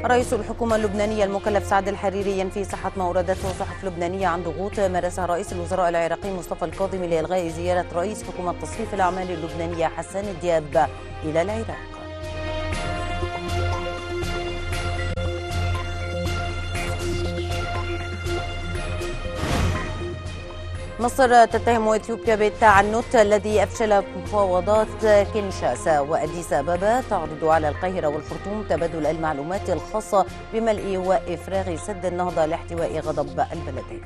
رئيس الحكومة اللبنانية المكلف سعد الحريري ينفي صحة ما أوردته صحف لبنانية عن ضغوط مارسها رئيس الوزراء العراقي مصطفى الكاظمي لإلغاء زيارة رئيس حكومة تصريف الأعمال اللبنانية حسان دياب إلى العراق. مصر تتهم اثيوبيا بالتعنت الذي افشل مفاوضات كينشاسا، واديس ابابا تعرض على القاهره والخرطوم تبادل المعلومات الخاصه بملء وافراغ سد النهضه لاحتواء غضب البلدين.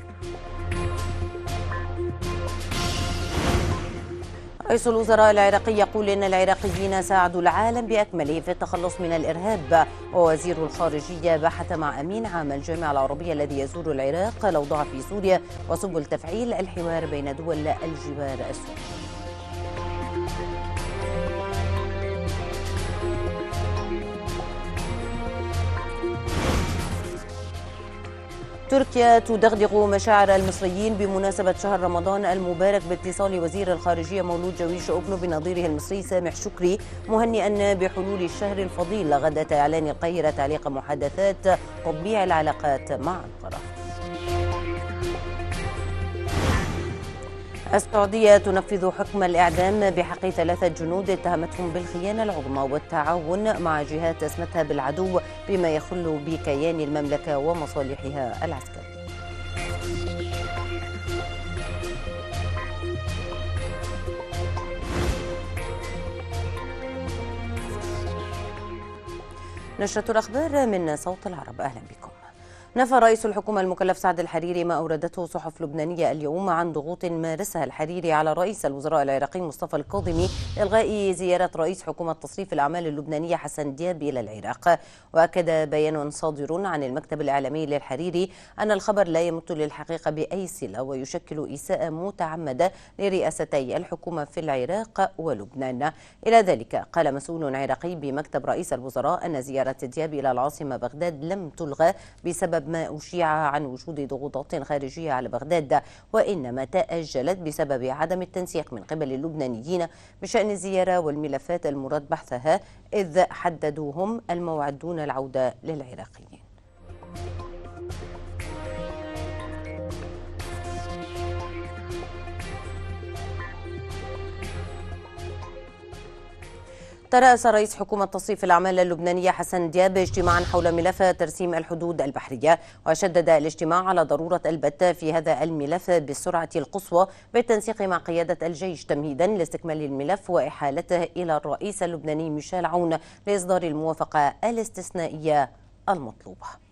رئيس الوزراء العراقي يقول إن العراقيين ساعدوا العالم بأكمله في التخلص من الإرهاب، ووزير الخارجية بحث مع أمين عام الجامعة العربية الذي يزور العراق الأوضاع في سوريا وسبل تفعيل الحوار بين دول الجوار السوري. تركيا تدغدغ مشاعر المصريين بمناسبة شهر رمضان المبارك باتصال وزير الخارجية مولود جويش أوغلو بنظيره المصري سامح شكري مهنئا بحلول الشهر الفضيل غداة إعلان القاهرة تعليق محادثات تطبيع العلاقات مع أنقرة. السعودية تنفذ حكم الإعدام بحق 3 جنود اتهمتهم بالخيانة العظمى والتعاون مع جهات اسمتها بالعدو بما يخل بكيان المملكة ومصالحها العسكرية. نشرة الأخبار من صوت العرب، أهلا بكم. نفى رئيس الحكومة المكلف سعد الحريري ما أوردته صحف لبنانية اليوم عن ضغوط مارسها الحريري على رئيس الوزراء العراقي مصطفى الكاظمي إلغاء زيارة رئيس حكومة تصريف الأعمال اللبنانية حسان دياب إلى العراق. وأكد بيان صادر عن المكتب الإعلامي للحريري أن الخبر لا يمت للحقيقة بأي صلة ويشكل إساءة متعمدة لرئاستي الحكومة في العراق ولبنان. إلى ذلك قال مسؤول عراقي بمكتب رئيس الوزراء أن زيارة دياب إلى العاصمة بغداد لم تلغى بسبب ما أشيع عن وجود ضغوطات خارجية على بغداد، وإنما تأجلت بسبب عدم التنسيق من قبل اللبنانيين بشأن الزيارة والملفات المراد بحثها، إذ حددوهم الموعد دون العودة للعراقيين. ترأس رئيس حكومة تصريف الأعمال اللبنانية حسان دياب اجتماعا حول ملف ترسيم الحدود البحرية، وشدد الاجتماع على ضرورة البت في هذا الملف بالسرعة القصوى بالتنسيق مع قيادة الجيش تمهيدا لاستكمال الملف وإحالته إلى الرئيس اللبناني ميشيل عون لإصدار الموافقة الاستثنائية المطلوبة.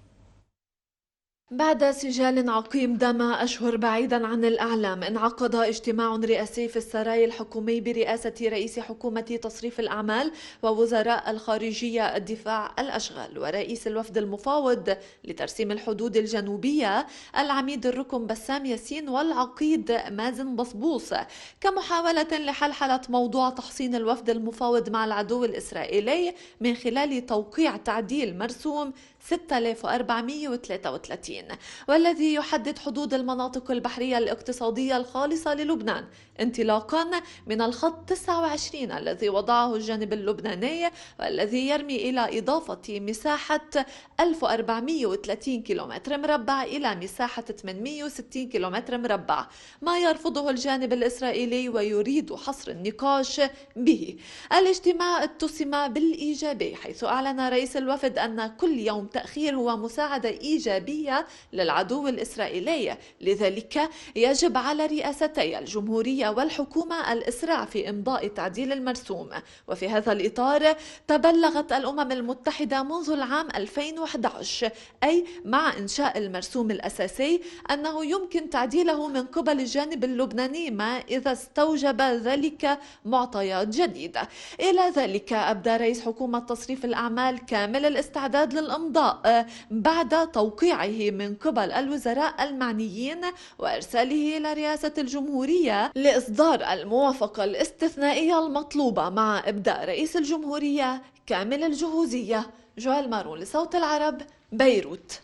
بعد سجال عقيم دام أشهر بعيدا عن الأعلام، انعقد اجتماع رئاسي في السراي الحكومي برئاسة رئيس حكومة تصريف الأعمال ووزراء الخارجية الدفاع الأشغال ورئيس الوفد المفاوض لترسيم الحدود الجنوبية العميد الركن بسام ياسين والعقيد مازن بصبوص، كمحاولة لحلحلة موضوع تحصين الوفد المفاوض مع العدو الإسرائيلي من خلال توقيع تعديل مرسوم 6433 والذي يحدد حدود المناطق البحرية الاقتصادية الخالصة للبنان انطلاقا من الخط 29 الذي وضعه الجانب اللبناني، والذي يرمي إلى إضافة مساحة 1430 كيلومتر مربع إلى مساحة 860 كيلومتر مربع، ما يرفضه الجانب الإسرائيلي ويريد حصر النقاش به. الاجتماع اتسم بالإيجابي، حيث أعلن رئيس الوفد أن كل يوم تأخير هو مساعدة إيجابية للعدو الإسرائيلي، لذلك يجب على رئاستي الجمهورية والحكومة الإسراع في إمضاء تعديل المرسوم. وفي هذا الإطار تبلغت الأمم المتحدة منذ العام 2011، أي مع إنشاء المرسوم الأساسي، أنه يمكن تعديله من قبل الجانب اللبناني ما إذا استوجب ذلك معطيات جديدة. إلى ذلك أبدى رئيس حكومة تصريف الأعمال كامل الاستعداد للإمضاء بعد توقيعه من قبل الوزراء المعنيين وإرساله إلى رئاسة الجمهورية لإصدار الموافقة الاستثنائية المطلوبة، مع إبداء رئيس الجمهورية كامل الجهوزية. جوال مارون لصوت العرب، بيروت.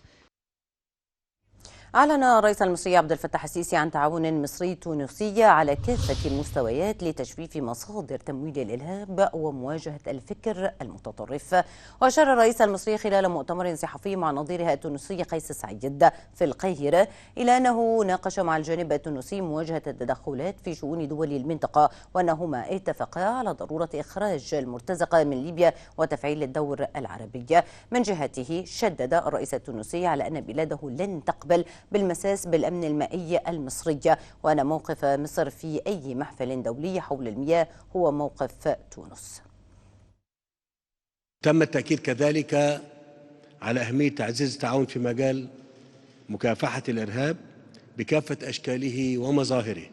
أعلن الرئيس المصري عبد الفتاح السيسي عن تعاون مصري تونسي على كافة المستويات لتجفيف مصادر تمويل الإرهاب ومواجهة الفكر المتطرف. وأشار الرئيس المصري خلال مؤتمر صحفي مع نظيره التونسي قيس سعيد في القاهرة إلى أنه ناقش مع الجانب التونسي مواجهة التدخلات في شؤون دول المنطقة، وأنهما اتفقا على ضرورة إخراج المرتزقة من ليبيا وتفعيل الدور العربي. من جهته شدد الرئيس التونسي على أن بلاده لن تقبل بالمساس بالأمن المائي المصري، وأن موقف مصر في أي محفل دولي حول المياه هو موقف تونس. تم التأكيد كذلك على أهمية تعزيز التعاون في مجال مكافحة الإرهاب بكافة أشكاله ومظاهره،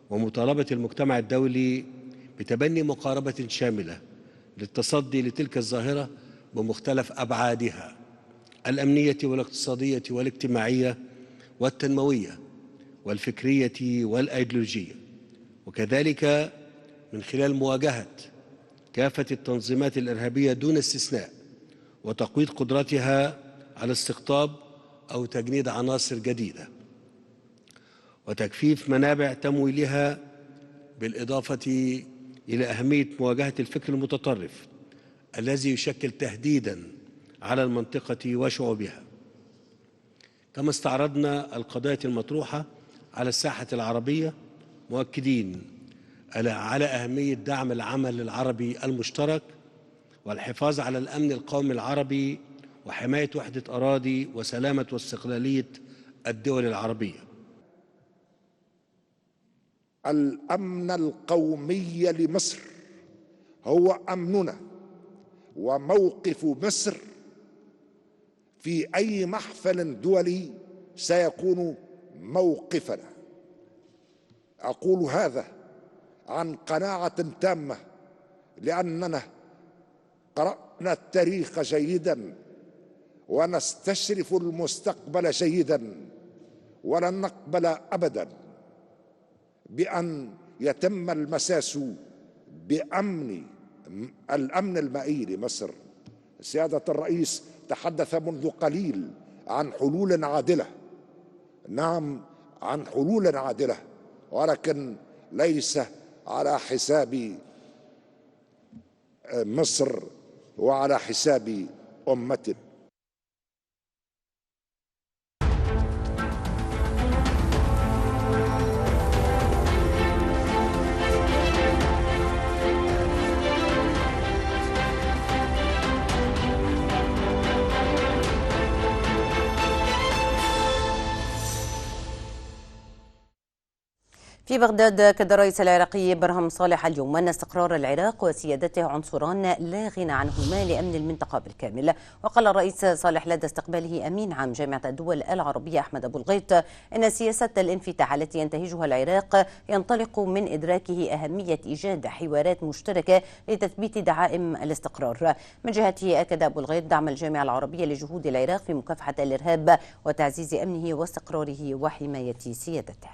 ومطالبة المجتمع الدولي بتبني مقاربة شاملة للتصدي لتلك الظاهرة بمختلف أبعادها الأمنية والاقتصادية والاجتماعية والتنموية والفكرية والأيديولوجية، وكذلك من خلال مواجهة كافة التنظيمات الإرهابية دون استثناء، وتقويض قدرتها على استقطاب أو تجنيد عناصر جديدة، وتجفيف منابع تمويلها، بالإضافة إلى أهمية مواجهة الفكر المتطرف الذي يشكل تهديداً على المنطقة وشعوبها. كما استعرضنا القضايا المطروحة على الساحة العربية، مؤكدين على أهمية دعم العمل العربي المشترك والحفاظ على الأمن القومي العربي وحماية وحدة أراضي وسلامة واستقلالية الدول العربية. الأمن القومي لمصر هو أمننا، وموقف مصر في أي محفل دولي سيكون موقفنا. أقول هذا عن قناعة تامة، لأننا قرأنا التاريخ جيدا ونستشرف المستقبل جيدا، ولن نقبل أبدا بأن يتم المساس الأمن المائي لمصر. سيادة الرئيس تحدث منذ قليل عن حلول عادلة. نعم، عن حلول عادلة، ولكن ليس على حساب مصر وعلى حساب أمتنا. في بغداد أكد الرئيس العراقي برهم صالح اليوم أن استقرار العراق وسيادته عنصران لا غنى عنهما لأمن المنطقة بالكامل. وقال الرئيس صالح لدى استقباله أمين عام جامعة الدول العربية أحمد أبو الغيط أن سياسة الانفتاح التي ينتهجها العراق ينطلق من إدراكه أهمية إيجاد حوارات مشتركة لتثبيت دعائم الاستقرار. من جهته أكد أبو الغيط دعم الجامعة العربية لجهود العراق في مكافحة الإرهاب وتعزيز أمنه واستقراره وحماية سيادته.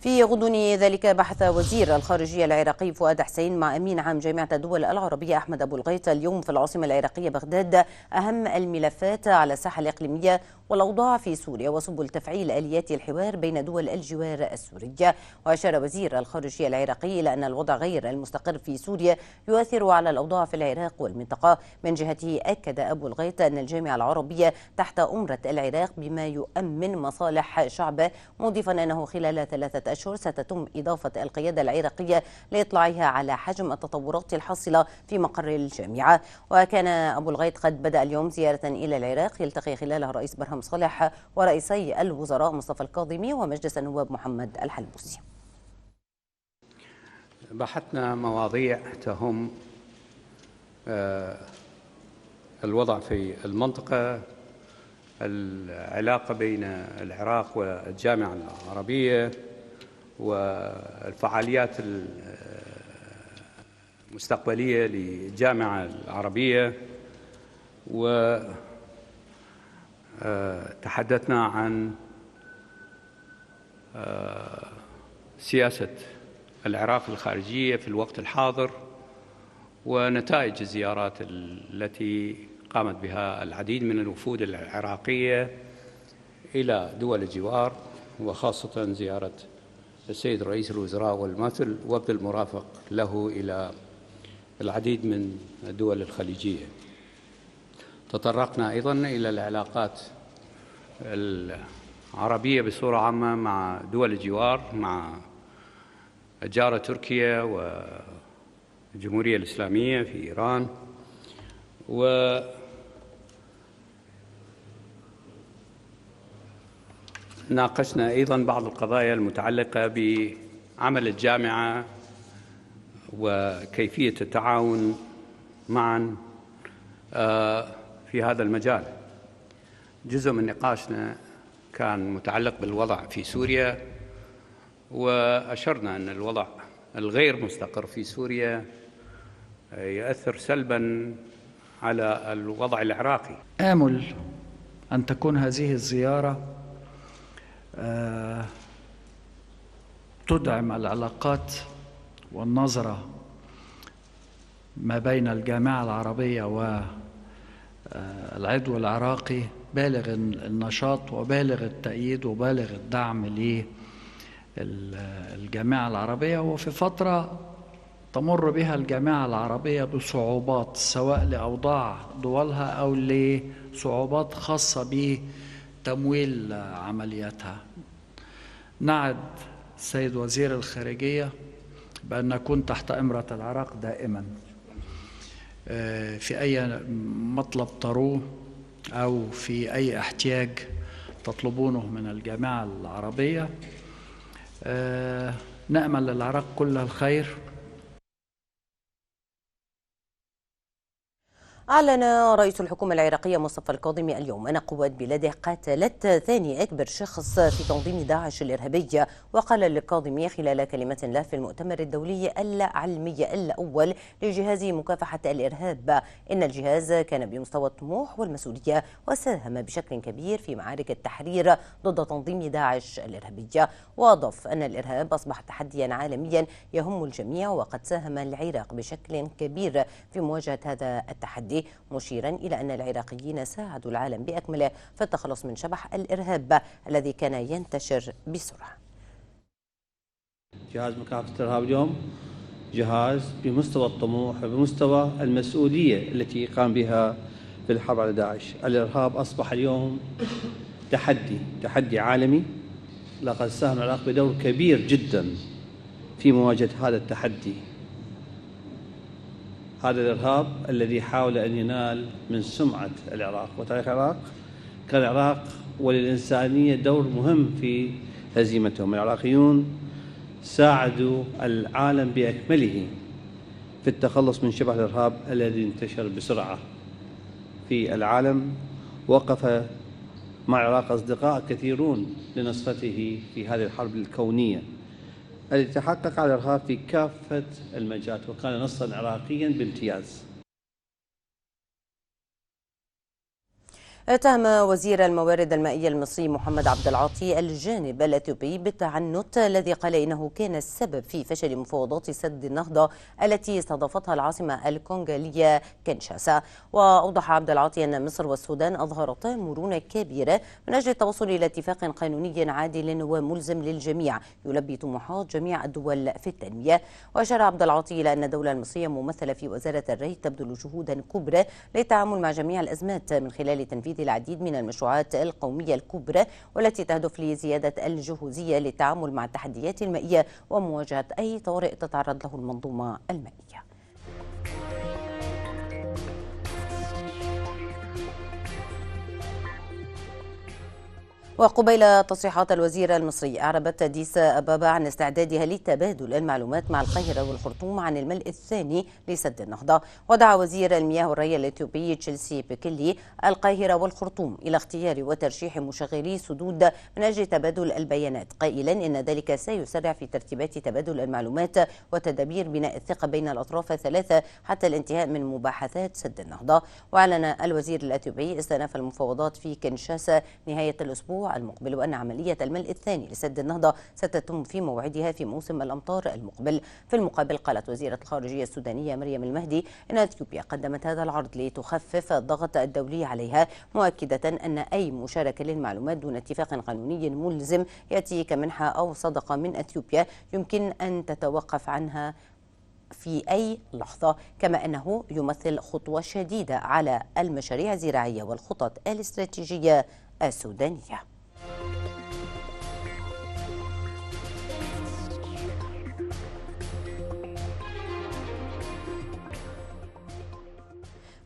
في غضون ذلك بحث وزير الخارجية العراقي فؤاد حسين مع أمين عام جامعة الدول العربية أحمد أبو الغيط اليوم في العاصمة العراقية بغداد أهم الملفات على الساحة الإقليمية والأوضاع في سوريا وسبل تفعيل آليات الحوار بين دول الجوار السوري. وأشار وزير الخارجية العراقي إلى أن الوضع غير المستقر في سوريا يؤثر على الأوضاع في العراق والمنطقة. من جهته أكد أبو الغيط أن الجامعة العربية تحت أمرة العراق بما يؤمن مصالح شعبه، مضيفا أنه خلال 3 أشهر ستتم إضافة القيادة العراقية لإطلاعها على حجم التطورات الحاصلة في مقر الجامعة. وكان أبو الغيط قد بدأ اليوم زيارة إلى العراق يلتقي خلالها الرئيس برهم صالح ورئيسي الوزراء مصطفى الكاظمي ومجلس النواب محمد الحلبوسي. بحثنا مواضيع تهم الوضع في المنطقة، العلاقة بين العراق والجامعة العربية، والفعاليات المستقبلية للجامعة العربية، وتحدثنا عن سياسة العراق الخارجية في الوقت الحاضر ونتائج الزيارات التي قامت بها العديد من الوفود العراقية إلى دول الجوار، وخاصة زيارة السيد رئيس الوزراء والممثل وفد المرافق له إلى العديد من الدول الخليجية. تطرقنا أيضا إلى العلاقات العربية بصورة عامة مع دول الجوار، مع الجارة تركيا والجمهورية الإسلامية في إيران، وناقشنا أيضا بعض القضايا المتعلقة بعمل الجامعة وكيفية التعاون معا في هذا المجال. جزء من نقاشنا كان متعلق بالوضع في سوريا، وأشرنا أن الوضع الغير مستقر في سوريا يؤثر سلباً على الوضع العراقي. آمل أن تكون هذه الزيارة تدعم العلاقات والنظرة ما بين الجامعة العربية والعضو العراقي بالغ النشاط وبالغ التأييد وبالغ الدعم للجامعة العربية. وفي فترة تمر بها الجامعة العربية بصعوبات، سواء لأوضاع دولها أو لصعوبات خاصة بتمويل عملياتها. نعد السيد وزير الخارجية بأن نكون تحت إمرة العراق دائما في أي مطلب تروه أو في أي احتياج تطلبونه من الجامعة العربية. نأمل للعراق كل الخير. أعلن رئيس الحكومة العراقية مصطفى الكاظمي اليوم أن قوات بلاده قاتلت ثاني أكبر شخص في تنظيم داعش الإرهابي. وقال الكاظمي خلال كلمة له في المؤتمر الدولي العلمي الأول لجهاز مكافحة الإرهاب إن الجهاز كان بمستوى الطموح والمسؤولية وساهم بشكل كبير في معارك التحرير ضد تنظيم داعش الإرهابي. وأضاف أن الإرهاب أصبح تحديا عالميا يهم الجميع، وقد ساهم العراق بشكل كبير في مواجهة هذا التحدي، مشيرا إلى أن العراقيين ساعدوا العالم بأكمله في التخلص من شبح الإرهاب الذي كان ينتشر بسرعة. جهاز مكافحة الإرهاب اليوم جهاز بمستوى الطموح وبمستوى المسؤولية التي قام بها في الحرب على داعش. الإرهاب أصبح اليوم تحدي عالمي. لقد ساهم العراق بدور كبير جدا في مواجهة هذا التحدي. هذا الإرهاب الذي حاول أن ينال من سمعة العراق وتاريخ العراق، كان العراق وللإنسانية دور مهم في هزيمتهم. العراقيون ساعدوا العالم بأكمله في التخلص من شبح الإرهاب الذي انتشر بسرعة في العالم. وقف مع العراق أصدقاء كثيرون لنصرته في هذه الحرب الكونية التي تحقق على الإرهاب في كافة المجالات، وكان نصرا عراقيا بامتياز. اتهم وزير الموارد المائية المصري محمد عبد العاطي الجانب الإثيوبي بالتعنت الذي قال إنه كان السبب في فشل مفاوضات سد النهضة التي استضافتها العاصمة الكونغولية كينشاسا. وأوضح عبد العاطي أن مصر والسودان أظهرتا مرونة كبيرة من أجل التوصل إلى اتفاق قانوني عادل وملزم للجميع يلبي طموحات جميع الدول في التنمية. وأشار عبد العاطي إلى أن الدولة المصرية ممثلة في وزارة الري تبذل جهودا كبرى للتعامل مع جميع الأزمات من خلال تنفيذ العديد من المشروعات القومية الكبرى والتي تهدف لزيادة الجهوزية للتعامل مع التحديات المائية ومواجهة أي طارئ تتعرض له المنظومة المائية. وقبيل تصريحات الوزير المصري، أعربت أديس أبابا عن استعدادها لتبادل المعلومات مع القاهرة والخرطوم عن الملء الثاني لسد النهضة. ودعا وزير المياه والري الإثيوبي تشيلسي بيكيلي القاهرة والخرطوم إلى اختيار وترشيح مشغلي سدود من أجل تبادل البيانات، قائلا إن ذلك سيسرع في ترتيبات تبادل المعلومات وتدابير بناء الثقة بين الأطراف الثلاثة حتى الانتهاء من مباحثات سد النهضة. وأعلن الوزير الإثيوبي استئناف المفاوضات في كينشاسا نهاية الأسبوع الأسبوع المقبل، وأن عملية الملء الثاني لسد النهضة ستتم في موعدها في موسم الأمطار المقبل. في المقابل قالت وزيرة الخارجية السودانية مريم المهدي إن أثيوبيا قدمت هذا العرض لتخفف الضغط الدولي عليها، مؤكدة أن أي مشاركة للمعلومات دون اتفاق قانوني ملزم يأتي كمنحة أو صدقة من أثيوبيا يمكن أن تتوقف عنها في أي لحظة، كما أنه يمثل خطوة شديدة على المشاريع الزراعية والخطط الاستراتيجية السودانية.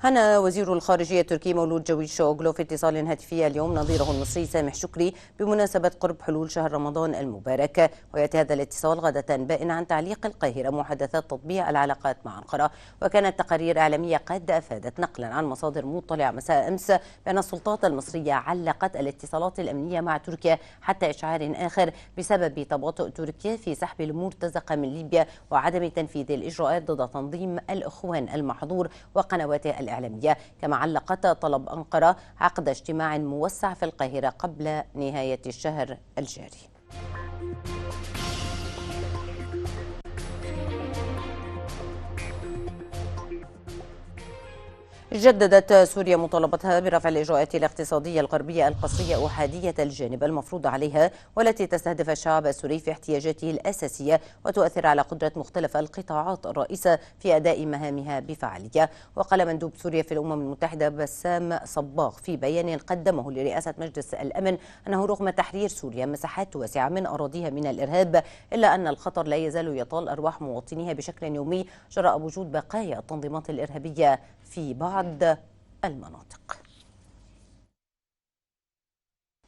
هنا وزير الخارجية التركي مولود جويش أوغلو في اتصال هاتفي اليوم نظيره المصري سامح شكري بمناسبة قرب حلول شهر رمضان المبارك. ويأتي هذا الاتصال غدة بائن عن تعليق القاهرة محادثات تطبيع العلاقات مع أنقرة. وكانت تقارير إعلامية قد أفادت نقلا عن مصادر مطلعة مساء أمس بأن السلطات المصرية علقت الاتصالات الأمنية مع تركيا حتى إشعار آخر بسبب تباطؤ تركيا في سحب المرتزقة من ليبيا وعدم تنفيذ الإجراءات ضد تنظيم الإخوان المحظور وقنواته الإعلامية. كما علقت طلب أنقرة عقد اجتماع موسع في القاهرة قبل نهاية الشهر الجاري. جددت سوريا مطالبتها برفع الإجراءات الاقتصادية الغربية القسرية أحادية الجانب المفروض عليها، والتي تستهدف الشعب السوري في احتياجاته الأساسية وتؤثر على قدرة مختلف القطاعات الرئيسة في أداء مهامها بفعالية. وقال مندوب سوريا في الأمم المتحدة بسام صباغ في بيان قدمه لرئاسة مجلس الأمن أنه رغم تحرير سوريا مساحات واسعة من أراضيها من الإرهاب، إلا أن الخطر لا يزال يطال أرواح مواطنيها بشكل يومي جراء وجود بقايا التنظيمات الإرهابية في بعض المناطق.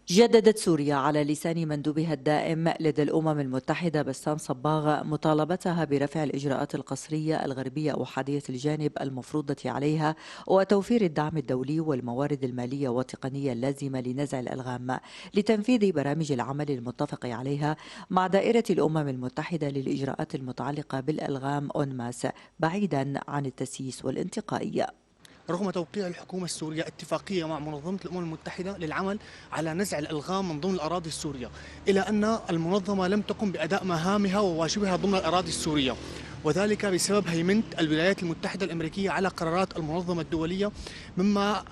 جددت سوريا على لسان مندوبها الدائم لدى الأمم المتحدة بسام صباغ مطالبتها برفع الإجراءات القسرية الغربية أحادية الجانب المفروضة عليها وتوفير الدعم الدولي والموارد المالية والتقنية اللازمة لنزع الألغام لتنفيذ برامج العمل المتفق عليها مع دائرة الأمم المتحدة للإجراءات المتعلقة بالألغام أونماس بعيدا عن التسييس والانتقائية. رغم توقيع الحكومة السورية اتفاقية مع منظمة الأمم المتحدة للعمل على نزع الألغام من ضمن الأراضي السورية، إلا أن المنظمة لم تقم بأداء مهامها وواجبها ضمن الأراضي السورية، وذلك بسبب هيمنة الولايات المتحدة الأمريكية على قرارات المنظمة الدولية، مما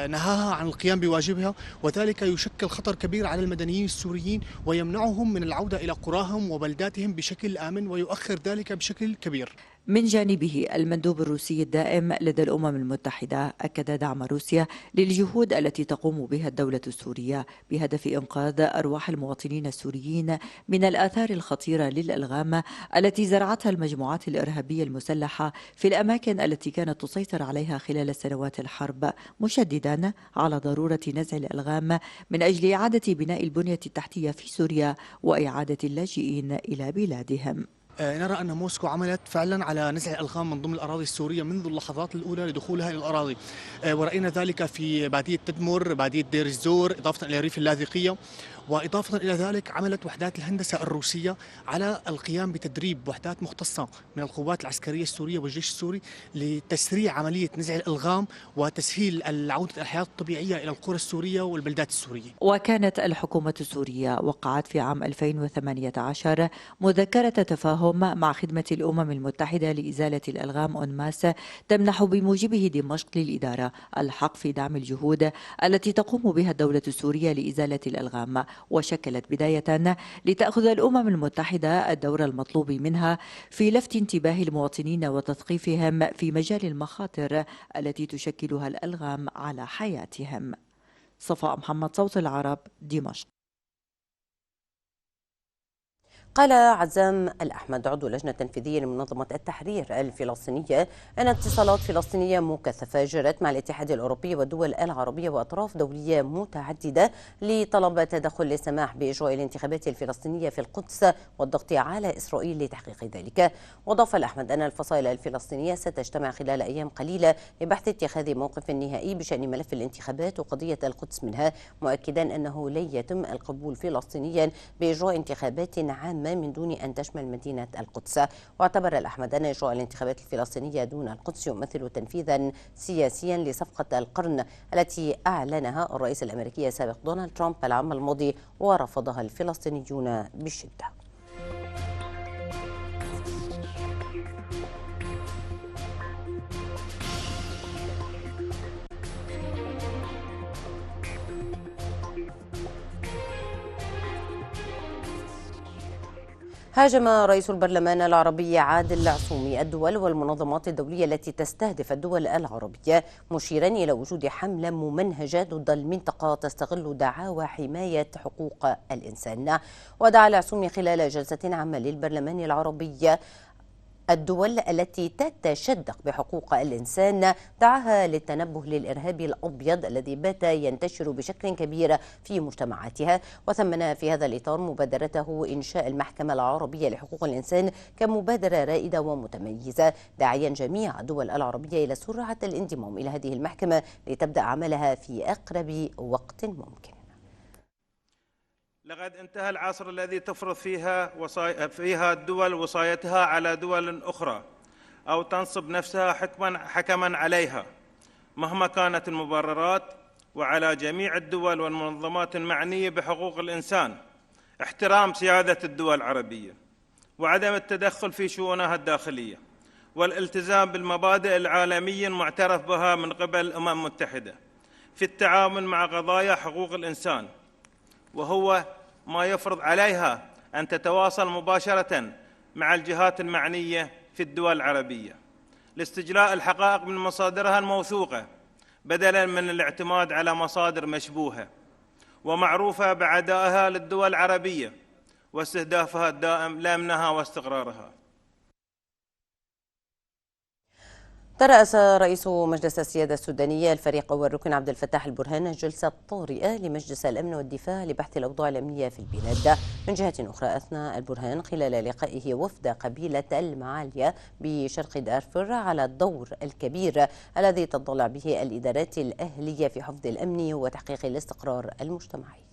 نهاها عن القيام بواجبها، وذلك يشكل خطر كبير على المدنيين السوريين ويمنعهم من العودة إلى قراهم وبلداتهم بشكل آمن ويؤخر ذلك بشكل كبير. من جانبه المندوب الروسي الدائم لدى الأمم المتحدة أكد دعم روسيا للجهود التي تقوم بها الدولة السورية بهدف إنقاذ أرواح المواطنين السوريين من الآثار الخطيرة للألغام التي زرعتها المجموعات الإرهابية المسلحة في الأماكن التي كانت تسيطر عليها خلال سنوات الحرب، مشددا على ضرورة نزع الألغام من أجل إعادة بناء البنية التحتية في سوريا وإعادة اللاجئين إلى بلادهم. نرى أن موسكو عملت فعلا على نزع الألغام من ضمن الأراضي السورية منذ اللحظات الأولى لدخولها إلى الأراضي، ورأينا ذلك في بادية تدمر، بادية دير الزور، إضافة إلى ريف اللاذقية. وإضافة إلى ذلك عملت وحدات الهندسة الروسية على القيام بتدريب وحدات مختصة من القوات العسكرية السورية والجيش السوري لتسريع عملية نزع الألغام وتسهيل عودة الحياة الطبيعية إلى القرى السورية والبلدات السورية. وكانت الحكومة السورية وقعت في عام 2018 مذكرة تفاهم مع خدمة الأمم المتحدة لإزالة الألغام أونماس تمنح بموجبه دمشق للإدارة الحق في دعم الجهود التي تقوم بها الدولة السورية لإزالة الألغام، وشكلت بداية لتأخذ الأمم المتحدة الدور المطلوب منها في لفت انتباه المواطنين وتثقيفهم في مجال المخاطر التي تشكلها الألغام على حياتهم. صفاء محمد، صوت العرب، دمشق. قال عزام الأحمد عضو اللجنة التنفيذية لمنظمة التحرير الفلسطينية أن اتصالات فلسطينية مكثفة جرت مع الاتحاد الأوروبي والدول العربية وأطراف دولية متعددة لطلب تدخل السماح بإجراء الانتخابات الفلسطينية في القدس والضغط على إسرائيل لتحقيق ذلك. وأضاف الأحمد أن الفصائل الفلسطينية ستجتمع خلال أيام قليلة لبحث اتخاذ موقف نهائي بشأن ملف الانتخابات وقضية القدس منها، مؤكدا أنه لن يتم القبول فلسطينيا بإجراء انتخابات عامة عامة من دون أن تشمل مدينة القدس. واعتبر الأحمد أن إجراء الانتخابات الفلسطينية دون القدس يمثل تنفيذا سياسيا لصفقة القرن التي أعلنها الرئيس الأمريكي السابق دونالد ترامب العام الماضي ورفضها الفلسطينيون بشدة. هاجم رئيس البرلمان العربي عادل العصومي الدول والمنظمات الدولية التي تستهدف الدول العربية، مشيرا إلى وجود حملة ممنهجة ضد المنطقة تستغل دعاوى حماية حقوق الإنسان. ودعا العصومي خلال جلسة عامة للبرلمان العربي الدول التي تتشدق بحقوق الإنسان، دعاها للتنبه للإرهاب الأبيض الذي بات ينتشر بشكل كبير في مجتمعاتها. وثمن في هذا الإطار مبادرته إنشاء المحكمة العربية لحقوق الإنسان كمبادرة رائدة ومتميزة، داعيا جميع الدول العربية إلى سرعة الانضمام إلى هذه المحكمة لتبدأ عملها في أقرب وقت ممكن. لقد انتهى العصر الذي تفرض فيها الدول وصايتها على دول أخرى أو تنصب نفسها حكما عليها مهما كانت المبررات، وعلى جميع الدول والمنظمات المعنية بحقوق الإنسان احترام سيادة الدول العربية وعدم التدخل في شؤونها الداخلية، والالتزام بالمبادئ العالمية المعترف بها من قبل الأمم المتحدة في التعامل مع قضايا حقوق الإنسان، وهو ما يفرض عليها أن تتواصل مباشرة مع الجهات المعنية في الدول العربية لاستجلاء الحقائق من مصادرها الموثوقة بدلاً من الاعتماد على مصادر مشبوهة ومعروفة بعدائها للدول العربية واستهدافها الدائم لأمنها واستقرارها. ترأس رئيس مجلس السيادة السودانية الفريق والركن عبد الفتاح البرهان الجلسة الطارئة لمجلس الأمن والدفاع لبحث الأوضاع الأمنية في البلاد. من جهة أخرى أثنى البرهان خلال لقائه وفد قبيلة المعالية بشرق دارفور على الدور الكبير الذي تضلع به الإدارات الأهلية في حفظ الأمن وتحقيق الاستقرار المجتمعي.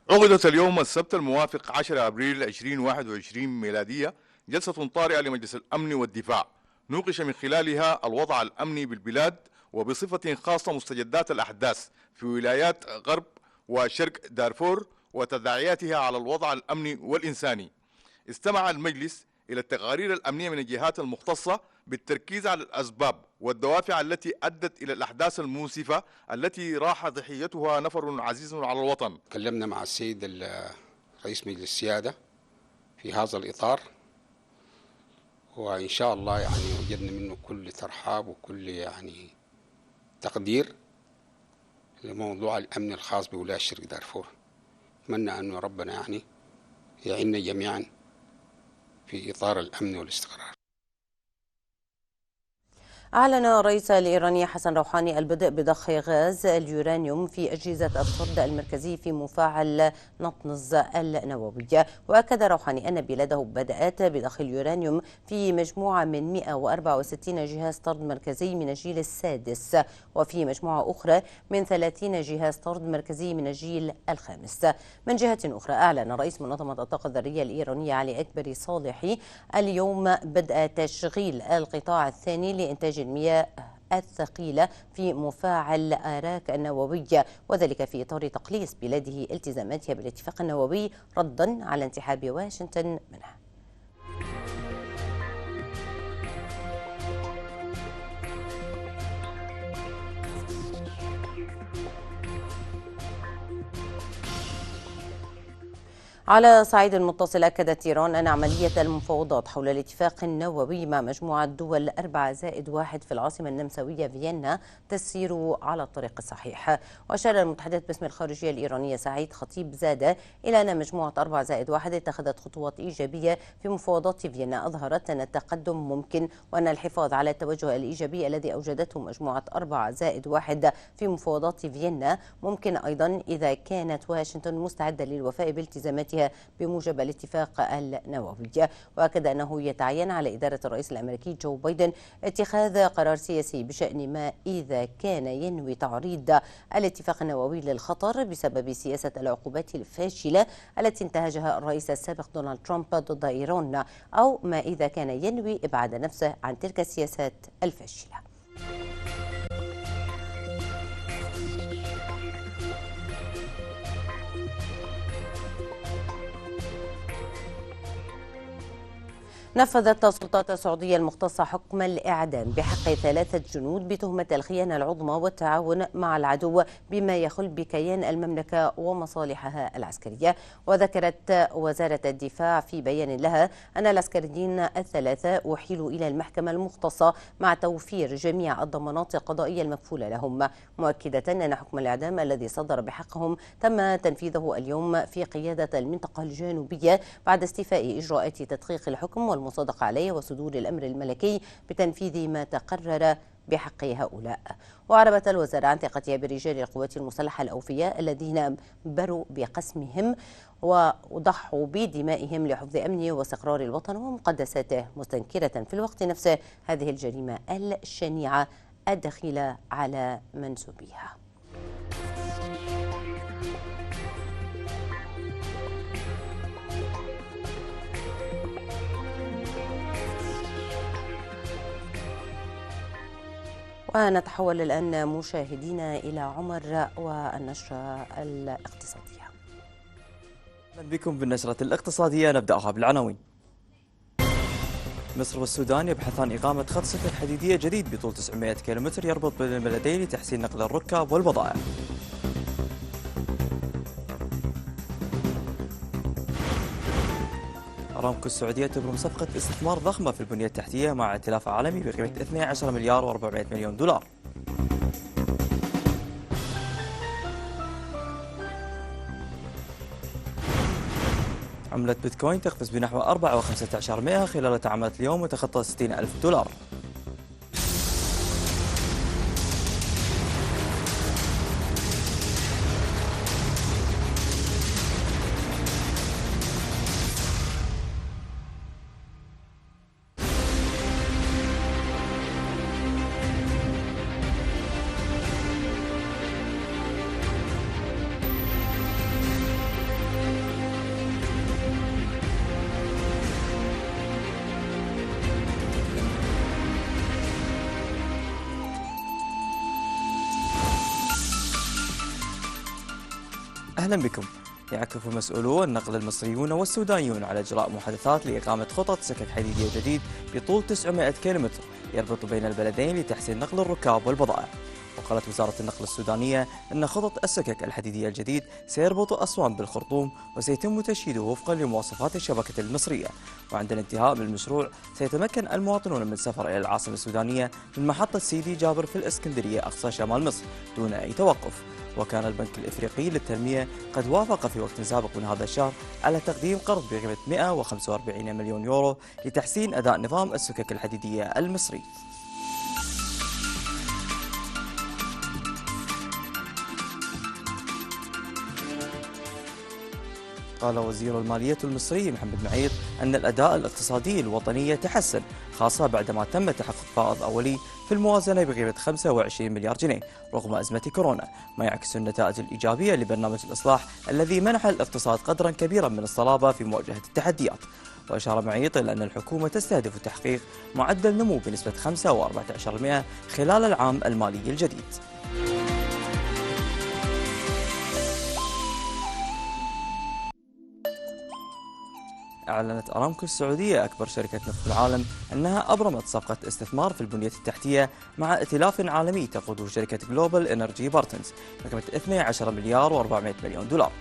عقدت اليوم السبت الموافق 10 أبريل 2021 ميلادية جلسة طارئة لمجلس الأمن والدفاع نوقش من خلالها الوضع الأمني بالبلاد وبصفة خاصة مستجدات الأحداث في ولايات غرب وشرق دارفور وتداعياتها على الوضع الأمني والإنساني. استمع المجلس إلى التقارير الأمنية من الجهات المختصة بالتركيز على الأسباب والدوافع التي أدت إلى الأحداث المؤسفة التي راح ضحيتها نفر عزيز على الوطن. تكلمنا مع السيد رئيس مجلس السيادة في هذا الإطار، وإن شاء الله وجدنا منه كل ترحاب وكل تقدير لموضوع الأمن الخاص بولاية شرق دارفور. أتمنى أن ربنا يعيننا جميعا في إطار الأمن والاستقرار. أعلن الرئيس الإيراني حسن روحاني البدء بضخ غاز اليورانيوم في أجهزة الطرد المركزي في مفاعل نطنز النووي. وأكد روحاني أن بلاده بدأت بضخ اليورانيوم في مجموعة من 164 جهاز طرد مركزي من الجيل السادس، وفي مجموعة أخرى من 30 جهاز طرد مركزي من الجيل الخامس. من جهة أخرى أعلن رئيس منظمة الطاقة الذرية الإيرانية علي أكبر صالحي اليوم بدء تشغيل القطاع الثاني لإنتاج المياه الثقيلة في مفاعل آراك النووي، وذلك في إطار تقليص بلاده التزاماتها بالاتفاق النووي ردا على انسحاب واشنطن منه. على صعيد متصل، أكدت إيران أن عملية المفاوضات حول الاتفاق النووي مع مجموعة دول 4+1 في العاصمة النمساوية فيينا تسير على الطريق الصحيح. وأشار المتحدث باسم الخارجية الإيرانية سعيد خطيب زادة إلى أن مجموعة 4+1 اتخذت خطوات إيجابية في مفاوضات فيينا أظهرت أن التقدم ممكن، وأن الحفاظ على التوجه الإيجابي الذي أوجدته مجموعة 4+1 في مفاوضات فيينا ممكن أيضا إذا كانت واشنطن مستعدة للوفاء بالتزامات ولاياتها بموجب الاتفاق النووي. وأكد أنه يتعين على إدارة الرئيس الأمريكي جو بايدن اتخاذ قرار سياسي بشأن ما إذا كان ينوي تعريض الاتفاق النووي للخطر بسبب سياسة العقوبات الفاشلة التي انتهجها الرئيس السابق دونالد ترامب ضد إيران، أو ما إذا كان ينوي إبعاد نفسه عن تلك السياسات الفاشلة. نفذت السلطات السعودية المختصة حكم الإعدام بحق 3 جنود بتهمة الخيانة العظمى والتعاون مع العدو بما يخل بكيان المملكة ومصالحها العسكرية. وذكرت وزارة الدفاع في بيان لها أن العسكريين ال3 أحيلوا إلى المحكمة المختصة مع توفير جميع الضمانات القضائية المكفولة لهم، مؤكدة أن حكم الإعدام الذي صدر بحقهم تم تنفيذه اليوم في قيادة المنطقة الجنوبية بعد استيفاء إجراءات تدقيق الحكم والمصادقة عليه وصدور الأمر الملكي بتنفيذ ما تقرر بحق هؤلاء. وعربت الوزارة عن ثقتها برجال القوات المسلحة الأوفياء الذين بروا بقسمهم وضحوا بدمائهم لحفظ أمن واستقرار الوطن ومقدساته، مستنكرة في الوقت نفسه هذه الجريمة الشنيعة الدخيلة على منسوبيها. ونتحول الآن مشاهدينا إلى عمر والنشرة الاقتصادية. أهلا بكم بالنشرة الاقتصادية، نبدأها بالعناوين. مصر والسودان يبحثان إقامة خط سكك حديدية جديد بطول 900 كيلومتر يربط بين البلدين لتحسين نقل الركاب والبضائع. أرامكو السعودية تبرم صفقة استثمار ضخمة في البنية التحتية مع ائتلاف عالمي بقيمة 12 مليار و400 مليون دولار. عملة بيتكوين تقفز بنحو 4.15% خلال تعاملات اليوم وتخطى 60,000 دولار. أهلا بكم. يعكف مسؤولو النقل المصريون والسودانيون على إجراء محادثات لإقامة خطط سكك حديدية جديد بطول 900 كيلومتر يربط بين البلدين لتحسين نقل الركاب والبضائع. وقالت وزارة النقل السودانية أن خطط السكك الحديدية الجديد سيربط أسوان بالخرطوم وسيتم تشييده وفقا لمواصفات الشبكة المصرية، وعند الانتهاء بالمشروع سيتمكن المواطنون من السفر إلى العاصمة السودانية من محطة سيدي جابر في الإسكندرية أقصى شمال مصر دون أي توقف. وكان البنك الإفريقي للتنمية قد وافق في وقت سابق من هذا الشهر على تقديم قرض بقيمة 145 مليون يورو لتحسين أداء نظام السكك الحديدية المصري. قال وزير المالية المصري محمد معيط أن الأداء الاقتصادي الوطني يتحسن، خاصة بعدما تم تحقق فائض أولي في الموازنة بقيمة 25 مليار جنيه رغم أزمة كورونا، ما يعكس النتائج الإيجابية لبرنامج الإصلاح الذي منح الاقتصاد قدرا كبيرا من الصلابة في مواجهة التحديات. وأشار معيط إلى أن الحكومة تستهدف تحقيق معدل نمو بنسبة 5.14% خلال العام المالي الجديد. أعلنت أرامكو السعودية أكبر شركة نفط في العالم أنها أبرمت صفقة استثمار في البنية التحتية مع ائتلاف عالمي تقوده شركة جلوبال إنرجي بارتنرز بقيمة 12 مليار و400 مليون دولار.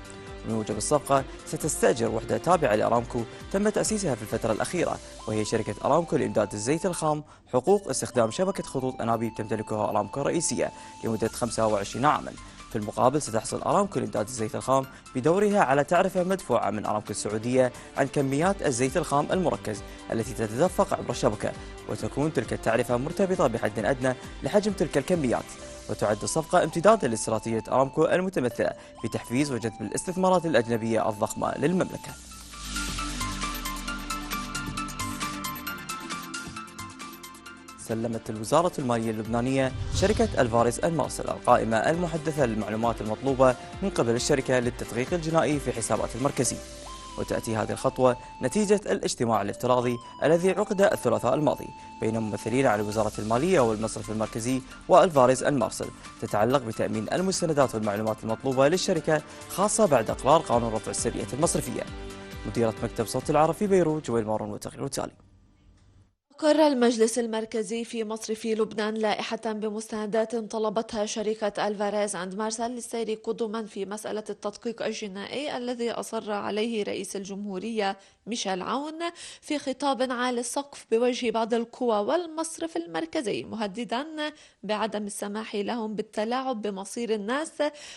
بموجب الصفقة ستستأجر وحدة تابعة لأرامكو تم تأسيسها في الفترة الأخيرة، وهي شركة أرامكو لإمداد الزيت الخام حقوق استخدام شبكة خطوط أنابيب تمتلكها أرامكو الرئيسية لمدة 25 عاما. في المقابل ستحصل أرامكو لإمداد الزيت الخام بدورها على تعرفة مدفوعة من أرامكو السعودية عن كميات الزيت الخام المركز التي تتدفق عبر الشبكة، وتكون تلك التعرفة مرتبطة بحد أدنى لحجم تلك الكميات. وتعد الصفقة امتدادا لاستراتيجية أرامكو المتمثلة في تحفيز وجذب الاستثمارات الأجنبية الضخمة للمملكة. سلمت الوزارة المالية اللبنانية شركة ألفاريز أند مارسل القائمة المحدثة للمعلومات المطلوبة من قبل الشركة للتدقيق الجنائي في حسابات المركزي. وتأتي هذه الخطوة نتيجة الاجتماع الافتراضي الذي عقد الثلاثاء الماضي بين ممثلين على وزارة المالية والمصرف المركزي وألفاريز أند مارسل، تتعلق بتأمين المستندات والمعلومات المطلوبة للشركة، خاصة بعد إقرار قانون رفع السرية المصرفية. مديرة مكتب صوت العرب في بيروت جويل مارون والتقرير التالي. أقر المجلس المركزي في مصرف لبنان لائحة بمستندات طلبتها شركة ألفاريز أند مارسل للسير قدما في مسألة التدقيق الجنائي الذي أصر عليه رئيس الجمهورية ميشيل عون في خطاب عالي السقف بوجه بعض القوى والمصرف المركزي، مهددا بعدم السماح لهم بالتلاعب بمصير الناس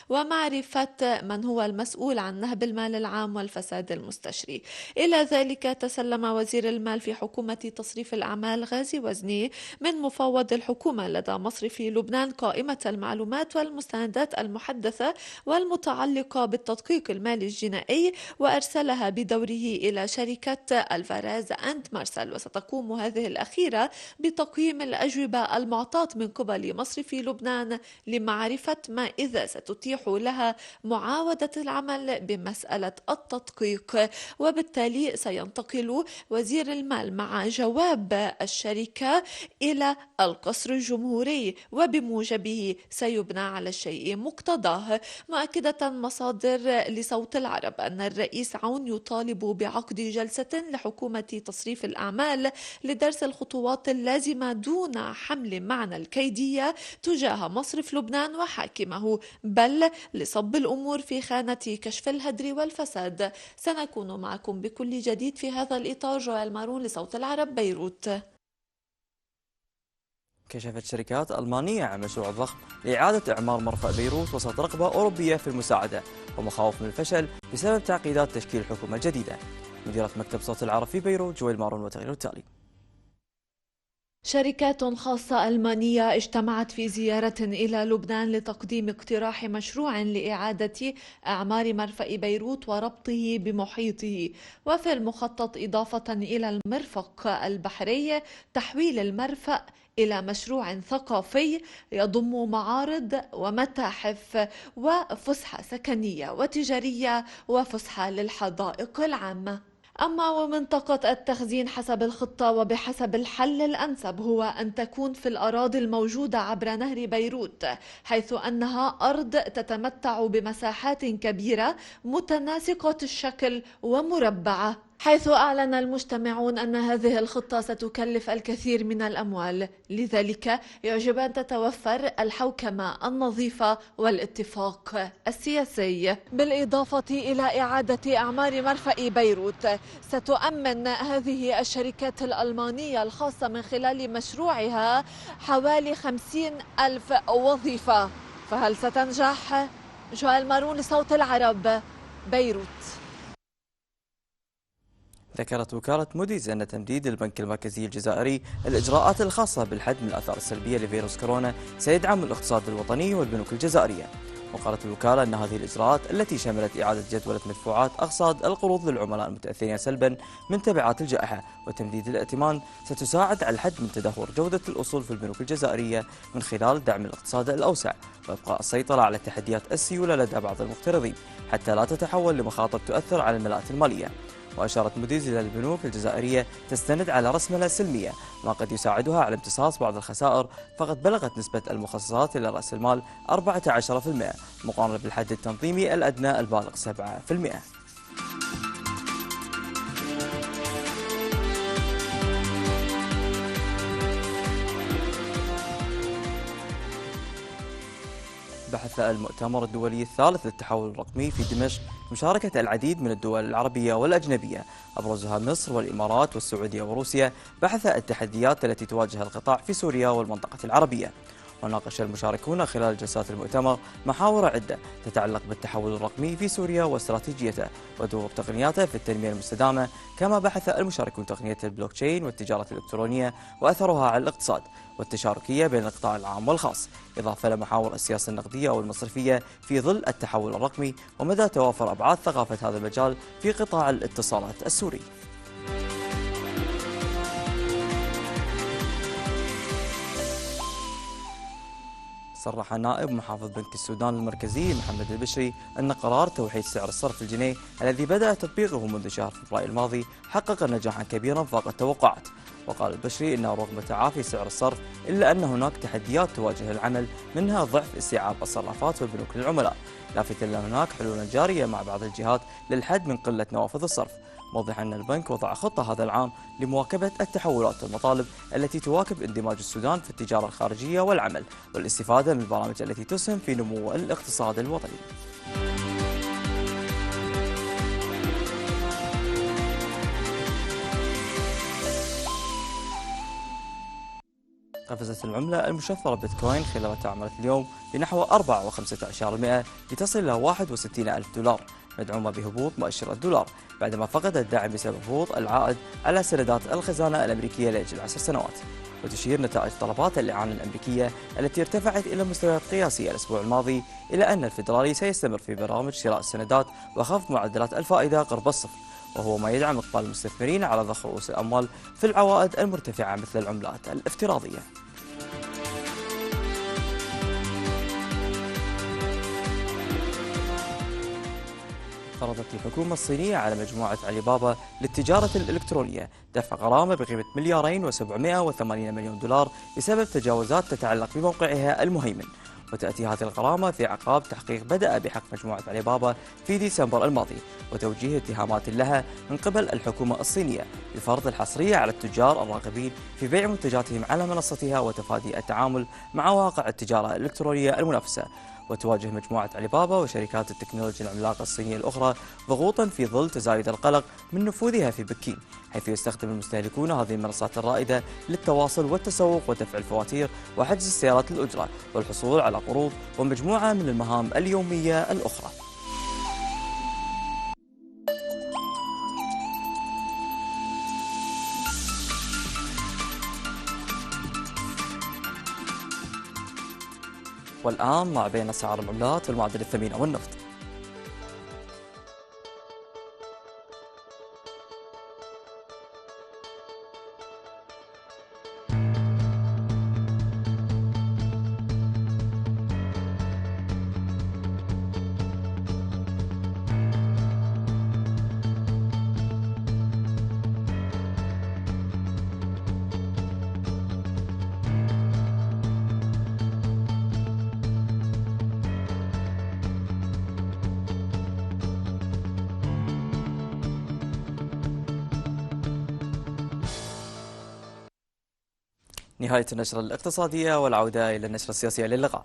ومعرفة من هو المسؤول عن نهب المال العام والفساد المستشري. إلى ذلك تسلم وزير المال في حكومة تصريف الأعمال غازي وزني من مفوض الحكومة لدى مصرف لبنان قائمة المعلومات والمستندات المحدثة والمتعلقة بالتدقيق المالي الجنائي، وأرسلها بدوره إلى شركة ألفاريز أند مارسل. وستقوم هذه الأخيرة بتقييم الأجوبة المعطاة من قبل مصرف لبنان لمعرفة ما إذا ستتيح لها معاودة العمل بمسألة التدقيق. وبالتالي سينتقل وزير المال مع جواب الشركة إلى القصر الجمهوري، وبموجبه سيبنى على الشيء مقتضاه. مؤكدة مصادر لصوت العرب أن الرئيس عون يطالب بعقد جلسة لحكومة تصريف الأعمال لدرس الخطوات اللازمة دون حمل معنى الكيدية تجاه مصرف لبنان وحاكمه، بل لصب الأمور في خانة كشف الهدر والفساد. سنكون معكم بكل جديد في هذا الإطار. جويل مارون لصوت العرب، بيروت. كشفت شركات ألمانية عن مشروع ضخم لإعادة إعمار مرفأ بيروت وسط رغبة أوروبية في المساعدة ومخاوف من الفشل بسبب تعقيدات تشكيل حكومة جديدة. مديرة مكتب صوت العرب في بيروت جويل مارون والتقرير التالي. شركات خاصة ألمانية اجتمعت في زيارة إلى لبنان لتقديم اقتراح مشروع لإعادة إعمار مرفأ بيروت وربطه بمحيطه، وفي المخطط إضافة إلى المرفق البحري تحويل المرفأ إلى مشروع ثقافي يضم معارض ومتاحف وفسحة سكنية وتجارية وفسحة للحدائق العامة. أما ومنطقة التخزين حسب الخطة وبحسب الحل الأنسب هو أن تكون في الأراضي الموجودة عبر نهر بيروت، حيث أنها أرض تتمتع بمساحات كبيرة متناسقة الشكل ومربعة، حيث أعلن المجتمعون أن هذه الخطة ستكلف الكثير من الأموال. لذلك يجب أن تتوفر الحوكمة النظيفة والاتفاق السياسي. بالإضافة إلى إعادة أعمار مرفأ بيروت، ستؤمن هذه الشركات الألمانية الخاصة من خلال مشروعها حوالي 50,000 وظيفة. فهل ستنجح؟ جويل مارون لصوت العرب، بيروت. ذكرت وكالة موديز أن تمديد البنك المركزي الجزائري الإجراءات الخاصة بالحد من الآثار السلبية لفيروس كورونا سيدعم الاقتصاد الوطني والبنوك الجزائرية. وقالت الوكالة أن هذه الإجراءات التي شملت إعادة جدولة مدفوعات أقساط القروض للعملاء المتأثرين سلبا من تبعات الجائحة وتمديد الائتمان ستساعد على الحد من تدهور جودة الأصول في البنوك الجزائرية من خلال دعم الاقتصاد الأوسع وإبقاء السيطرة على تحديات السيولة لدى بعض المقترضين حتى لا تتحول لمخاطر تؤثر على الملاءات المالية. وأشارت موديز إلى البنوك الجزائرية تستند على رأسمالة سلمية ما قد يساعدها على امتصاص بعض الخسائر، فقد بلغت نسبة المخصصات إلى رأس المال 14% مقارنة بالحد التنظيمي الأدنى البالغ 7%. بحث المؤتمر الدولي الثالث للتحول الرقمي في دمشق مشاركة العديد من الدول العربية والأجنبية أبرزها مصر والإمارات والسعودية وروسيا، بحث التحديات التي تواجه القطاع في سوريا والمنطقة العربية. وناقش المشاركون خلال جلسات المؤتمر محاور عدة تتعلق بالتحول الرقمي في سوريا واستراتيجيته ودور تقنياته في التنمية المستدامة، كما بحث المشاركون تقنية البلوكتشين والتجارة الإلكترونية وأثرها على الاقتصاد والتشاركية بين القطاع العام والخاص، إضافة لمحاور السياسة النقدية والمصرفية في ظل التحول الرقمي ومدى توافر أبعاد ثقافة هذا المجال في قطاع الاتصالات السوري. صرح نائب محافظ بنك السودان المركزي محمد البشري أن قرار توحيد سعر الصرف الجنيه الذي بدأ تطبيقه منذ شهر فبراير الماضي حقق نجاحا كبيرا فاق التوقعات. وقال البشري أنه رغم تعافي سعر الصرف إلا أن هناك تحديات تواجه العمل، منها ضعف استيعاب الصرافات والبنوك للعملاء، لافتا أن هناك حلولا جارية مع بعض الجهات للحد من قلة نوافذ الصرف، موضحا أن البنك وضع خطة هذا العام لمواكبة التحولات والمطالب التي تواكب اندماج السودان في التجارة الخارجية والعمل والاستفادة من البرامج التي تسهم في نمو الاقتصاد الوطني. قفزت العملة المشفرة بيتكوين خلال تعاملات اليوم بنحو 4.15% لتصل إلى 61,000 دولار، مدعومة بهبوط مؤشر الدولار بعدما فقد الدعم بسبب هبوط العائد على سندات الخزانة الأمريكية لأجل 10 سنوات. وتشير نتائج طلبات الإعانة الأمريكية التي ارتفعت إلى مستويات قياسية الأسبوع الماضي إلى أن الفيدرالي سيستمر في برامج شراء السندات وخفض معدلات الفائدة قرب الصفر، وهو ما يدعم إقبال المستثمرين على ضخ رؤوس الأموال في العوائد المرتفعة مثل العملات الافتراضية. فرضت الحكومة الصينية على مجموعة علي بابا للتجارة الإلكترونية دفع غرامة بقيمة $2,780 مليون بسبب تجاوزات تتعلق بموقعها المهيمن. وتأتي هذه الغرامة في أعقاب تحقيق بدأ بحق مجموعة علي بابا في ديسمبر الماضي وتوجيه اتهامات لها من قبل الحكومة الصينية بفرض الحصرية على التجار الراغبين في بيع منتجاتهم على منصتها وتفادي التعامل مع واقع التجارة الإلكترونية المنافسة. وتواجه مجموعة علي بابا وشركات التكنولوجيا العملاقة الصينية الأخرى ضغوطا في ظل تزايد القلق من نفوذها في بكين، حيث يستخدم المستهلكون هذه المنصات الرائدة للتواصل والتسوق ودفع الفواتير وحجز السيارات الأجرة والحصول على قروض ومجموعة من المهام اليومية الأخرى. والآن مع بين أسعار العملات والمعادن الثمينة والنفط. نهاية النشرة الاقتصادية والعودة إلى النشرة السياسية للقاء.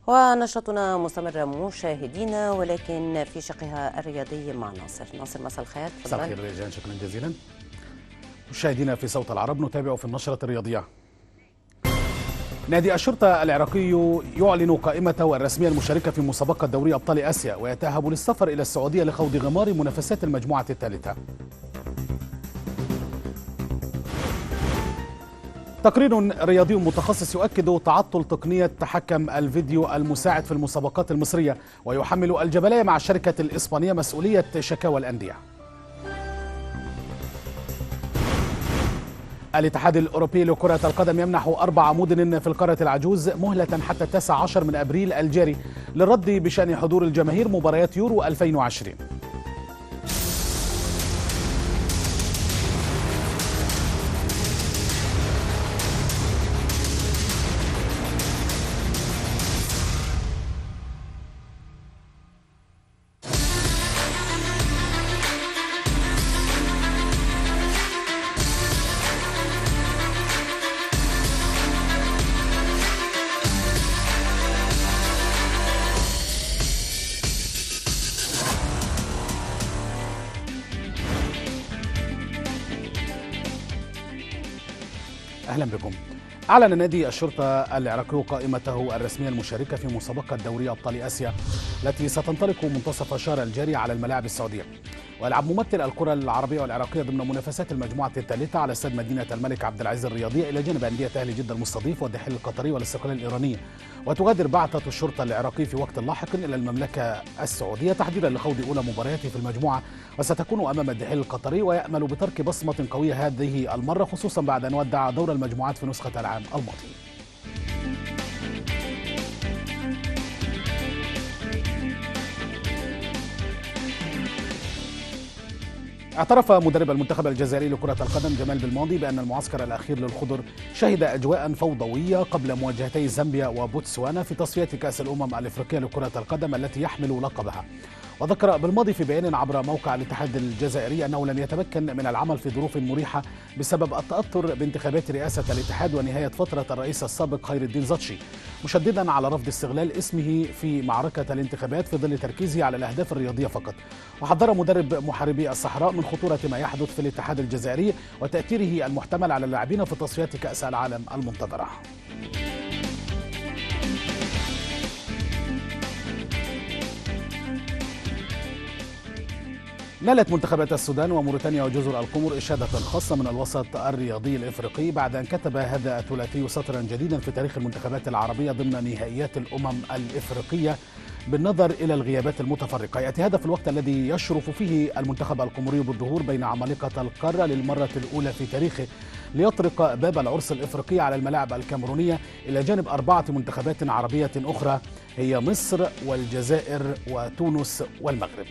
ونشرتنا مستمرة مشاهدينا، ولكن في شقها الرياضي مع ناصر. مساء الخير. مساء الخير ريجان، شكرا جزيلا. مشاهدينا في صوت العرب نتابع في النشرة الرياضية. نادي الشرطة العراقي يعلن قائمته الرسمية المشاركة في مسابقة دوري أبطال آسيا ويتأهب للسفر إلى السعودية لخوض غمار منافسات المجموعة الثالثة. تقرير رياضي متخصص يؤكد تعطل تقنية تحكم الفيديو المساعد في المسابقات المصرية ويحمل الجبلية مع الشركة الإسبانية مسؤولية شكاوى الأندية. الاتحاد الأوروبي لكرة القدم يمنح 4 مدن في القارة العجوز مهلة حتى 19 من أبريل الجاري للرد بشأن حضور الجماهير مباريات يورو 2020. أهلا بكم. أعلن نادي الشرطة العراقي قائمته الرسمية المشاركة في مسابقة دوري أبطال آسيا التي ستنطلق منتصف الشهر الجاري على الملاعب السعودية. ويلعب ممثل الكرة العربية والعراقية ضمن منافسات المجموعة الثالثة على استاد مدينة الملك عبد العزيز الرياضية إلى جانب أندية أهلي جدة المستضيف والدحيل القطري والاستقلال الإيرانية. وتغادر بعثة الشرطة العراقي في وقت لاحق إلى المملكة السعودية تحديدا لخوض أولى مبارياته في المجموعة، وستكون أمام الدحيل القطري، ويأمل بترك بصمة قوية هذه المرة خصوصا بعد أن ودع دور المجموعات في نسخة العام الماضي. اعترف مدرب المنتخب الجزائري لكرة القدم جمال بالماضي بأن المعسكر الأخير للخضر شهد أجواء فوضوية قبل مواجهتي زامبيا وبوتسوانا في تصفيات كأس الأمم الإفريقية لكرة القدم التي يحمل لقبها. وذكر بالماضي في بيان عبر موقع الاتحاد الجزائري أنه لن يتمكن من العمل في ظروف مريحة بسبب التأثر بانتخابات رئاسة الاتحاد ونهاية فترة الرئيس السابق خير الدين زاتشي، مشددا على رفض استغلال اسمه في معركة الانتخابات في ظل تركيزه على الأهداف الرياضية فقط. وحذر مدرب محاربي الصحراء من خطورة ما يحدث في الاتحاد الجزائري وتأثيره المحتمل على اللاعبين في تصفيات كأس العالم المنتظرة. نالت منتخبات السودان وموريتانيا وجزر القمر إشادة خاصة من الوسط الرياضي الإفريقي بعد أن كتب هذا الثلاثي سطرا جديدا في تاريخ المنتخبات العربية ضمن نهائيات الأمم الإفريقية بالنظر إلى الغيابات المتفرقة. يأتي هذا في الوقت الذي يشرف فيه المنتخب القمري بالظهور بين عمالقة القارة للمرة الأولى في تاريخه ليطرق باب العرس الإفريقي على الملاعب الكاميرونية إلى جانب 4 منتخبات عربية أخرى هي مصر والجزائر وتونس والمغرب.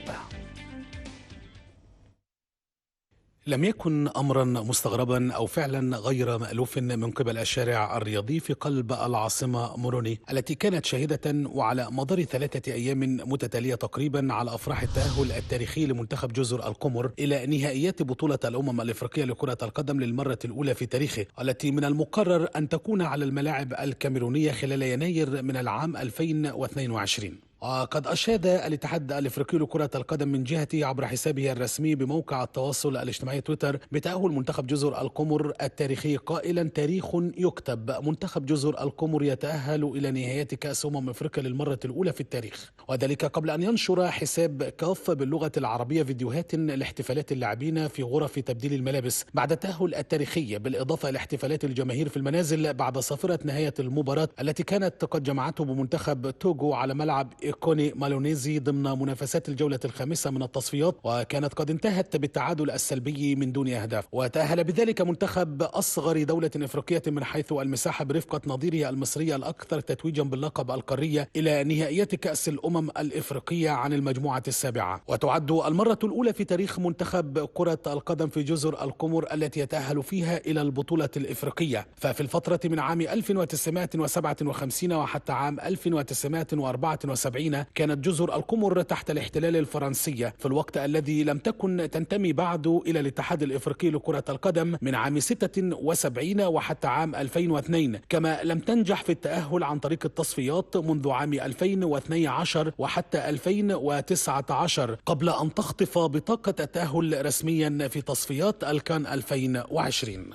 لم يكن أمرا مستغربا أو فعلا غير مألوف من قبل الشارع الرياضي في قلب العاصمة موروني التي كانت شاهدة وعلى مدار 3 أيام متتالية تقريبا على أفراح التأهل التاريخي لمنتخب جزر القمر إلى نهائيات بطولة الأمم الإفريقية لكرة القدم للمرة الأولى في تاريخه، التي من المقرر أن تكون على الملاعب الكاميرونية خلال يناير من العام 2022. وقد أشاد الاتحاد الإفريقي لكرة القدم من جهته عبر حسابه الرسمي بموقع التواصل الاجتماعي تويتر بتأهل منتخب جزر القمر التاريخي قائلا: تاريخ يكتب، منتخب جزر القمر يتأهل إلى نهايات كأس أفريقيا للمرة الأولى في التاريخ. وذلك قبل أن ينشر حساب كاف باللغة العربية فيديوهات لاحتفالات اللاعبين في غرف تبديل الملابس بعد التأهل التاريخي، بالإضافة إلى احتفالات الجماهير في المنازل بعد صافرة نهاية المباراة التي كانت قد جمعته بمنتخب توغو على ملعب إيكوني مالونيزي ضمن منافسات الجولة الخامسة من التصفيات، وكانت قد انتهت بالتعادل السلبي من دون أهداف. وتأهل بذلك منتخب أصغر دولة إفريقية من حيث المساحة برفقة نظيره المصري الأكثر تتويجا باللقب القارية إلى نهائيات كأس الأمم الإفريقية عن المجموعة السابعة. وتعد المرة الأولى في تاريخ منتخب كرة القدم في جزر القمر التي يتأهل فيها إلى البطولة الإفريقية. ففي الفترة من عام 1957 وحتى عام 1974 كانت جزر القمر تحت الاحتلال الفرنسي، في الوقت الذي لم تكن تنتمي بعد إلى الاتحاد الإفريقي لكرة القدم من عام 76 وحتى عام 2002، كما لم تنجح في التأهل عن طريق التصفيات منذ عام 2012 وحتى 2019 قبل أن تخطف بطاقة التأهل رسميا في تصفيات الكان 2020.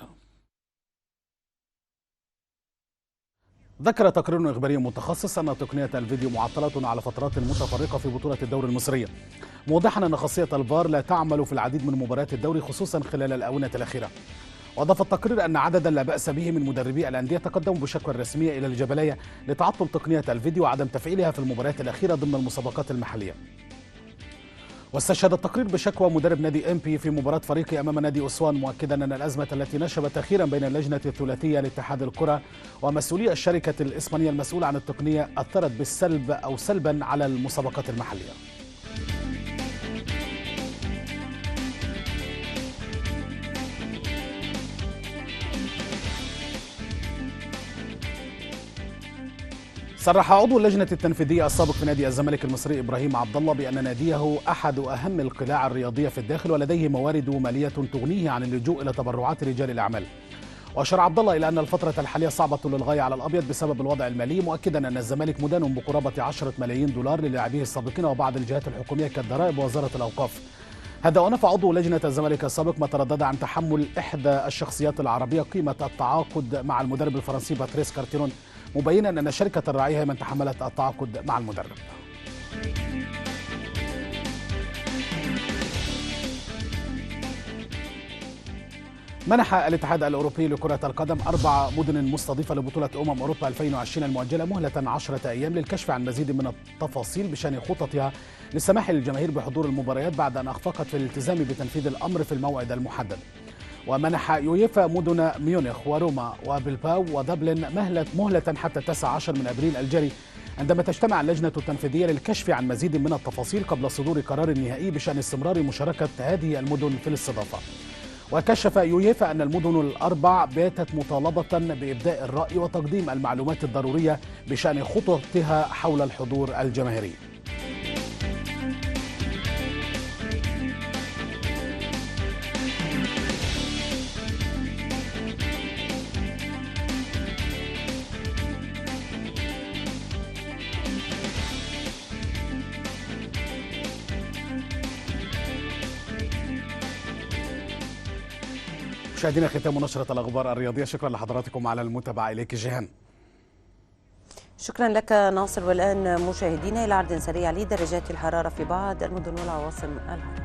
ذكر تقرير إخباري متخصص أن تقنية الفيديو معطلة على فترات متفرقة في بطولة الدوري المصرية، موضحا أن خاصية الفار لا تعمل في العديد من مباريات الدوري خصوصا خلال الآونة الأخيرة. وأضاف التقرير أن عددا لا بأس به من مدربي الأندية تقدموا بشكوى رسمية إلى الجبلية لتعطل تقنية الفيديو وعدم تفعيلها في المباريات الأخيرة ضمن المسابقات المحلية. واستشهد التقرير بشكوى مدرب نادي إمبي في مباراة فريقه أمام نادي أسوان، مؤكدا أن الأزمة التي نشبت أخيرا بين اللجنة الثلاثية لاتحاد الكرة ومسؤولي الشركة الإسبانية المسؤولة عن التقنية أثرت بالسلب أو سلبا على المسابقات المحلية. صرح عضو اللجنة التنفيذية السابق في نادي الزمالك المصري إبراهيم عبد الله بأن ناديه أحد أهم القلاع الرياضية في الداخل ولديه موارد مالية تغنيه عن اللجوء إلى تبرعات رجال الأعمال. وأشار عبد الله إلى أن الفترة الحالية صعبة للغاية على الأبيض بسبب الوضع المالي، مؤكدا أن الزمالك مدان بقرابة 10 ملايين دولار للاعبيه السابقين وبعض الجهات الحكومية كالضرائب ووزارة الأوقاف. هذا ونفى عضو لجنة الزمالك السابق ما تردد عن تحمل إحدى الشخصيات العربية قيمة التعاقد مع المدرب الفرنسي باتريس كارتيرون، مبينا أن شركة الراعي هي من تحملت التعاقد مع المدرب. منح الاتحاد الأوروبي لكرة القدم 4 مدن مستضيفة لبطولة أوروبا 2020 المؤجلة مهلة 10 أيام للكشف عن مزيد من التفاصيل بشأن خططها للسماح للجماهير بحضور المباريات بعد أن أخفقت في الالتزام بتنفيذ الأمر في الموعد المحدد. ومنح يويفا مدن ميونخ وروما وبلباو ودبلن مهلة حتى 19 من أبريل الجاري، عندما تجتمع اللجنة التنفيذية للكشف عن مزيد من التفاصيل قبل صدور قرار نهائي بشأن استمرار مشاركة هذه المدن في الاستضافة. وكشف يويفا أن المدن ال4 باتت مطالبة بإبداء الرأي وتقديم المعلومات الضرورية بشأن خططها حول الحضور الجماهيري. مشاهدينا، ختام نشرة الأخبار الرياضية. شكرا لحضراتكم على المتابعة. إليك جيهان. شكرا لك ناصر. والآن مشاهدينا إلى عرض سريع لدرجات الحرارة في بعض المدن والعواصم العربية.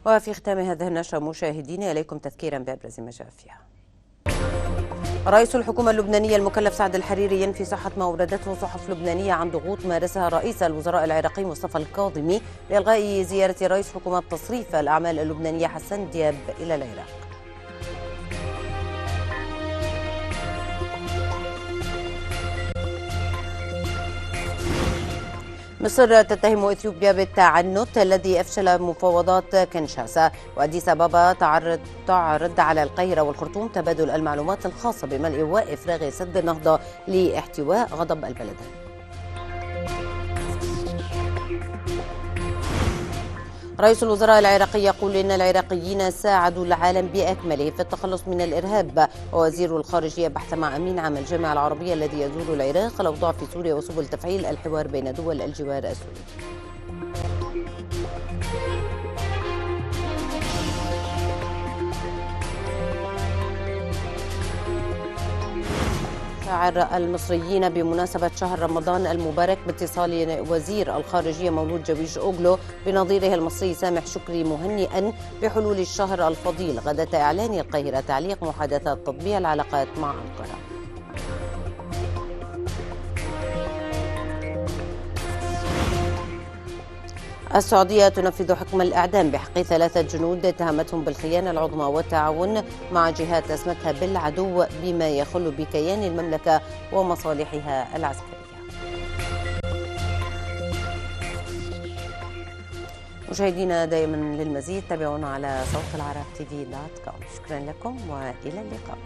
وفي ختام هذه النشرة مشاهدينا إليكم تذكيرا بأبرز ما جاء فيها. رئيس الحكومة اللبنانية المكلف سعد الحريري ينفي صحة ما أوردته صحف لبنانية عن ضغوط مارسها رئيس الوزراء العراقي مصطفى الكاظمي لإلغاء زيارة رئيس حكومة تصريف الأعمال اللبنانية حسن دياب إلى العراق. مصر تتهم إثيوبيا بالتعنت الذي أفشل مفاوضات كنشاسا، وأديس أبابا تعرض على القاهرة والخرطوم تبادل المعلومات الخاصة بملء وإفراغ سد النهضة لاحتواء غضب البلدين. رئيس الوزراء العراقي يقول إن العراقيين ساعدوا العالم بأكمله في التخلص من الإرهاب. ووزير الخارجية بحث مع أمين عام الجامعة العربية الذي يزور العراق الأوضاع في سوريا وسبل تفعيل الحوار بين دول الجوار السوري. مشاعر المصريين بمناسبة شهر رمضان المبارك باتصال وزير الخارجية مولود جويش أوغلو بنظيره المصري سامح شكري مهنئا بحلول الشهر الفضيل غداة إعلان القاهرة تعليق محادثات تطبيع العلاقات مع أنقرة. السعودية تنفذ حكم الإعدام بحق 3 جنود اتهمتهم بالخيانة العظمى والتعاون مع جهات أسمتها بالعدو بما يخل بكيان المملكة ومصالحها العسكرية. مشاهدينا دائما للمزيد تابعونا على صوت العرب TV.com. شكرا لكم وإلى اللقاء.